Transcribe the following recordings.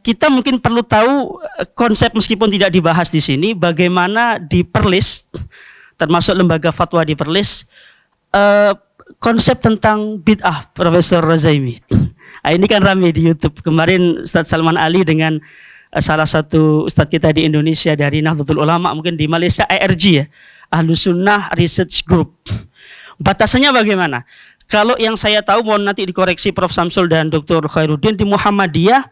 kita mungkin perlu tahu konsep meskipun tidak dibahas di sini, bagaimana di Perlis, termasuk lembaga fatwa di Perlis, konsep tentang bid'ah Profesor Razaimi. Ini kan ramai di YouTube. Kemarin Ustadz Salman Ali dengan salah satu Ustadz kita di Indonesia dari Nahdlatul Ulama, mungkin di Malaysia ARG ya, Ahlus Sunnah Research Group. Batasannya bagaimana? Kalau yang saya tahu, mohon nanti dikoreksi Prof. Samsul dan Dr. Khairuddin, di Muhammadiyah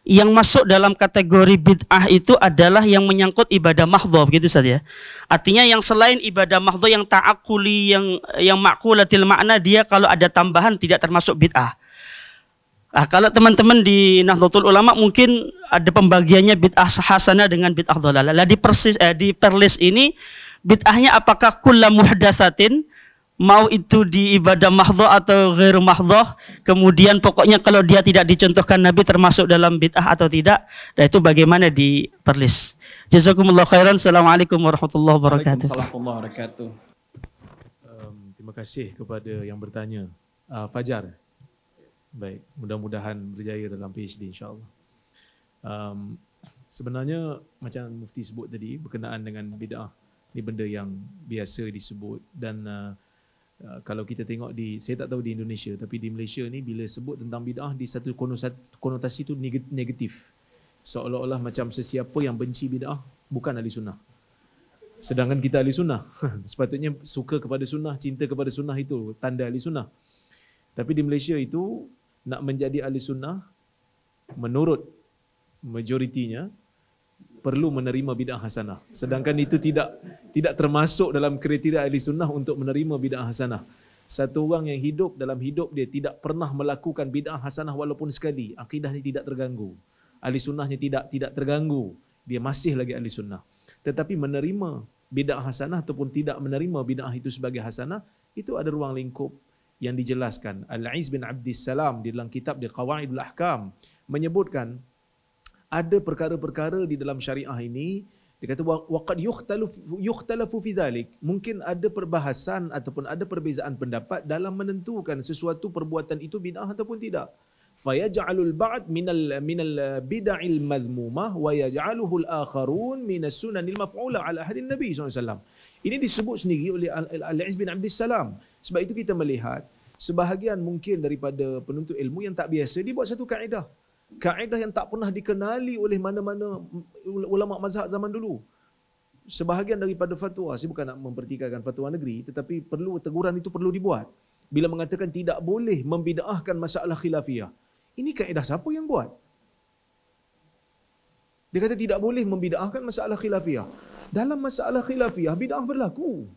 yang masuk dalam kategori bid'ah itu adalah yang menyangkut ibadah mahdhah, gitu saja. Artinya yang selain ibadah mahdhah, yang ta'akuli, yang ma'kulatil makna, dia kalau ada tambahan tidak termasuk bid'ah. Kalau teman-teman di Nahdlatul Ulama mungkin ada pembagiannya bid'ah hasanah dengan bid'ah dhalalah. Di Perlis ini bid'ahnya apakah kullu muhdatsatin, mau itu di ibadah mahdhah atau ghairu mahdhah, kemudian pokoknya kalau dia tidak dicontohkan Nabi termasuk dalam bid'ah atau tidak, dan itu bagaimana di Perlis. Jazakumullah khairan. Assalamualaikum warahmatullahi wabarakatuh. Waalaikumsalam warahmatullahi wabarakatuh. Terima kasih kepada yang bertanya. Fajar. Baik, mudah-mudahan berjaya dalam PhD insya-Allah. Sebenarnya macam Mufti sebut tadi berkenaan dengan bid'ah, ini benda yang biasa disebut, dan kalau kita tengok saya tak tahu di Indonesia, tapi di Malaysia ni bila sebut tentang bid'ah di satu konotasi tu negatif. Seolah-olah macam sesiapa yang benci bid'ah bukan ahli sunnah. Sedangkan kita ahli sunnah. Sepatutnya suka kepada sunnah, cinta kepada sunnah itu tanda ahli sunnah. Tapi di Malaysia itu nak menjadi ahli sunnah menurut majoritinya perlu menerima bid'ah hasanah. Sedangkan itu tidak termasuk dalam kriteria ahli sunnah untuk menerima bid'ah hasanah. Satu orang yang hidup dalam hidup dia tidak pernah melakukan bid'ah hasanah walaupun sekali, akidahnya tidak terganggu, ahli sunnahnya tidak terganggu, dia masih lagi ahli sunnah. Tetapi menerima bid'ah hasanah ataupun tidak menerima bid'ah itu sebagai hasanah, itu ada ruang lingkup yang dijelaskan. Al-Aiz bin Abdissalam di dalam kitab di Qawaidul Ahkam menyebutkan ada perkara-perkara di dalam syariah ini, dia kata waqad yukhtalafu fi dzalik, mungkin ada perbahasan ataupun ada perbezaan pendapat dalam menentukan sesuatu perbuatan itu bid'ah ataupun tidak. Fayaj'alul ba'd minal bid'il madhmumah wa yaj'aluhu al-akharun minas sunanil maf'ula ala hadin Nabi SAW. Ini disebut sendiri oleh Al-Aiz bin Abdissalam. Sebab itu kita melihat sebahagian mungkin daripada penuntut ilmu yang tak biasa, dia buat satu kaedah. Kaedah yang tak pernah dikenali oleh mana-mana ulama mazhab zaman dulu. Sebahagian daripada fatwa, saya bukan nak mempertikaikan fatwa negeri, tetapi teguran itu perlu dibuat. Bila mengatakan tidak boleh membid'ahkan masalah khilafiyah. Ini kaedah siapa yang buat? Dia kata tidak boleh membid'ahkan masalah khilafiyah. Dalam masalah khilafiyah, bid'ah berlaku.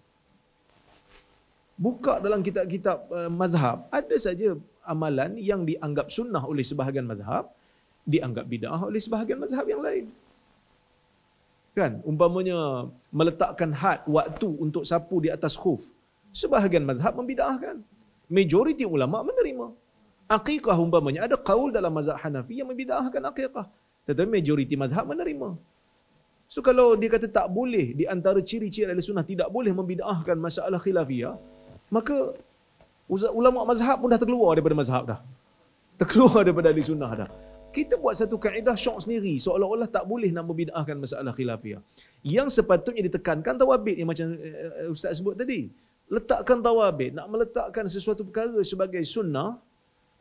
Buka dalam kitab-kitab mazhab, ada saja amalan yang dianggap sunnah oleh sebahagian mazhab, dianggap bid'ah oleh sebahagian mazhab yang lain. Kan? Umpamanya meletakkan had waktu untuk sapu di atas khuf. Sebahagian mazhab membid'ahkan. Majoriti ulama menerima. Aqiqah umpamanya, ada qaul dalam mazhab Hanafi yang membid'ahkan aqiqah. Tetapi majoriti mazhab menerima. So kalau dia kata tak boleh, di antara ciri-ciri ahli sunnah tidak boleh membid'ahkan masalah khilafiyah, maka ulama mazhab pun dah terkeluar daripada mazhab dah. Terkeluar daripada ahli sunnah dah. Kita buat satu kaedah syok sendiri, seolah-olah tak boleh nak membid'ahkan masalah khilafiyah. Yang sepatutnya ditekankan tawabit yang macam Ustaz sebut tadi. Letakkan tawabit, nak meletakkan sesuatu perkara sebagai sunnah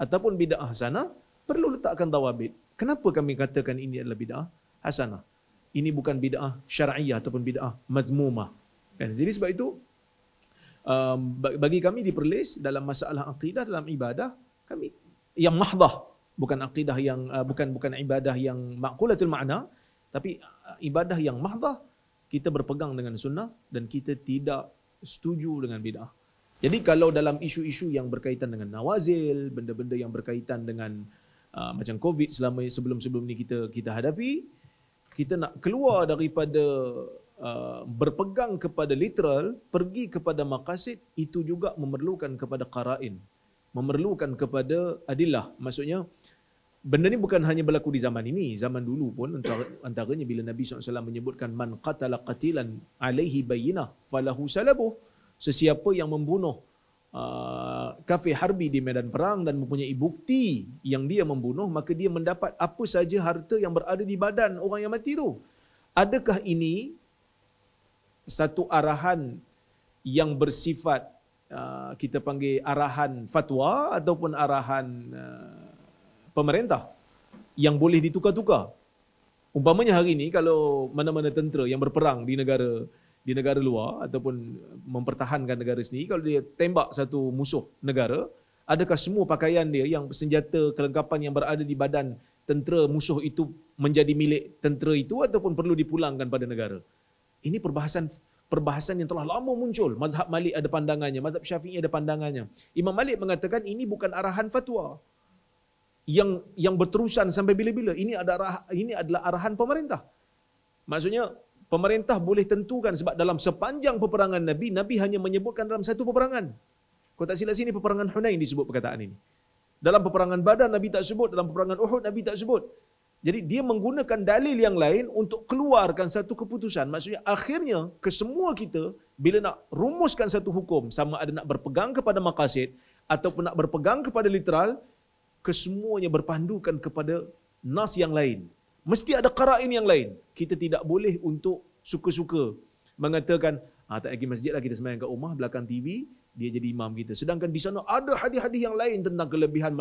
ataupun bid'ah hasanah, perlu letakkan tawabit. Kenapa kami katakan ini adalah bid'ah hasanah? Ini bukan bid'ah syar'iyah ataupun bid'ah madhmumah. Kan? Jadi sebab itu bagi kami di Perlis dalam masalah akidah, dalam ibadah, kami yang mahdah, bukan akidah yang bukan ibadah yang maqulatul makna, tapi ibadah yang mahdah, kita berpegang dengan sunnah dan kita tidak setuju dengan bid'ah. Jadi kalau dalam isu-isu yang berkaitan dengan nawazil, benda-benda yang berkaitan dengan macam COVID sebelum-sebelum ni kita hadapi, kita nak keluar daripada berpegang kepada literal, pergi kepada maqasid, itu juga memerlukan kepada qara'in, memerlukan kepada adillah. Maksudnya benda ni bukan hanya berlaku di zaman ini, zaman dulu pun antaranya bila Nabi SAW menyebutkan man qatala qatilan alaihi bayyinah falahu salabuh, sesiapa yang membunuh kafir harbi di medan perang dan mempunyai bukti yang dia membunuh, maka dia mendapat apa saja harta yang berada di badan orang yang mati itu. Adakah ini satu arahan yang bersifat kita panggil arahan fatwa ataupun arahan pemerintah yang boleh ditukar-tukar? Umpamanya hari ini kalau mana-mana tentera yang berperang di negara luar ataupun mempertahankan negara sendiri, kalau dia tembak satu musuh negara, adakah semua pakaian dia yang senjata kelengkapan yang berada di badan tentera musuh itu menjadi milik tentera itu ataupun perlu dipulangkan pada negara? Ini perbahasan yang telah lama muncul. Mazhab Malik ada pandangannya, mazhab Syafi'i ada pandangannya. Imam Malik mengatakan ini bukan arahan fatwa yang berterusan sampai bila-bila. Ini adalah arahan pemerintah. Maksudnya pemerintah boleh tentukan, sebab dalam sepanjang peperangan Nabi hanya menyebutkan dalam satu peperangan. Kalau tak silap sini peperangan Hunain disebut perkataan ini. Dalam peperangan Badar Nabi tak sebut, dalam peperangan Uhud Nabi tak sebut. Jadi dia menggunakan dalil yang lain untuk keluarkan satu keputusan. Maksudnya akhirnya kesemua kita bila nak rumuskan satu hukum, sama ada nak berpegang kepada maqasid ataupun nak berpegang kepada literal, kesemuanya berpandukan kepada nas yang lain. Mesti ada qara'in yang lain. Kita tidak boleh untuk suka-suka mengatakan, tak pergi masjid lah, kita sembahyang kat rumah, belakang TV, dia jadi imam kita. Sedangkan di sana ada hadis-hadis yang lain tentang kelebihan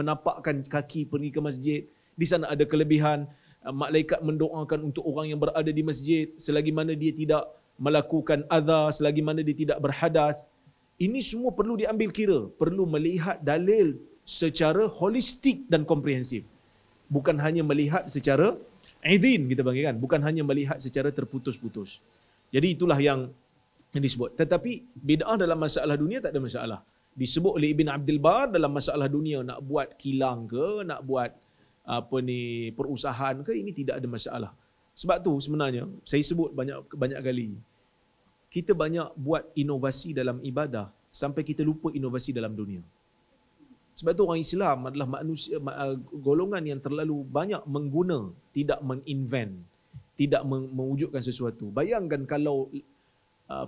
menapakkan kaki pergi ke masjid. Di sana ada kelebihan malaikat mendoakan untuk orang yang berada di masjid selagi mana dia tidak melakukan adha, selagi mana dia tidak berhadas. Ini semua perlu diambil kira, perlu melihat dalil secara holistik dan komprehensif. Bukan hanya melihat secara idin, kita panggil kan, bukan hanya melihat secara terputus-putus. Jadi itulah yang disebut. Tetapi bid'ah dalam masalah dunia tak ada masalah. Disebut oleh Ibn Abdul Bar dalam masalah dunia, nak buat kilang ke, nak buat perusahaan ke, ini tidak ada masalah. Sebab tu sebenarnya saya sebut banyak kali, kita banyak buat inovasi dalam ibadah sampai kita lupa inovasi dalam dunia. Sebab tu orang Islam adalah manusia, golongan yang terlalu banyak mengguna, tidak menginvent, tidak mewujudkan sesuatu. Bayangkan kalau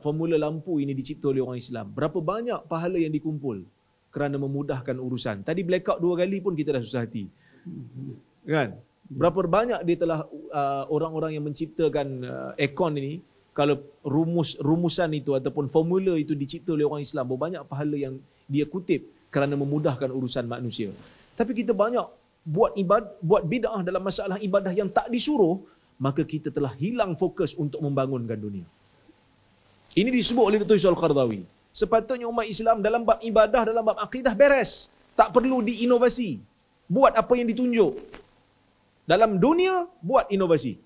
formula lampu ini dicipta oleh orang Islam, berapa banyak pahala yang dikumpul kerana memudahkan urusan. Tadi blackout 2 kali pun kita dah susah hati. Kan? Berapa banyak dia telah orang-orang yang menciptakan aircon ini, kalau rumusan itu ataupun formula itu dicipta oleh orang Islam, berapa banyak pahala yang dia kutip kerana memudahkan urusan manusia. Tapi kita banyak buat bid'ah dalam masalah ibadah yang tak disuruh, maka kita telah hilang fokus untuk membangunkan dunia. Ini disebut oleh Dr. Yusuf Al-Qardawi. Sepatutnya umat Islam dalam bab ibadah, dalam bab akidah beres. Tak perlu diinovasi. Buat apa yang ditunjuk. Dalam dunia, buat inovasi.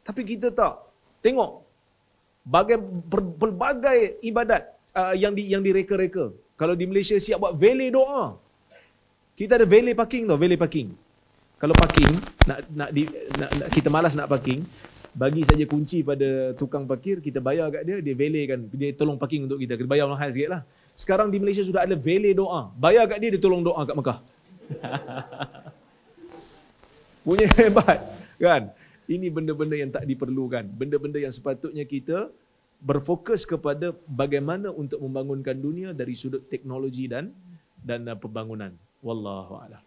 Tapi kita tak. Tengok. Pelbagai ibadat yang direka-reka. Kalau di Malaysia siap buat valet doa. Kita ada valet parking tau, valet parking. Kalau parking, kita malas nak parking, bagi saja kunci pada tukang parkir, kita bayar kat dia valetkan, dia tolong parking untuk kita. Kita bayar mahal sikit lah. Sekarang di Malaysia sudah ada valet doa. Bayar kat dia tolong doa kat Mekah. Punya hebat, kan? Ini benda-benda yang tak diperlukan. Benda-benda yang sepatutnya kita berfokus kepada bagaimana untuk membangunkan dunia dari sudut teknologi dan pembangunan. Wallahu a'lam.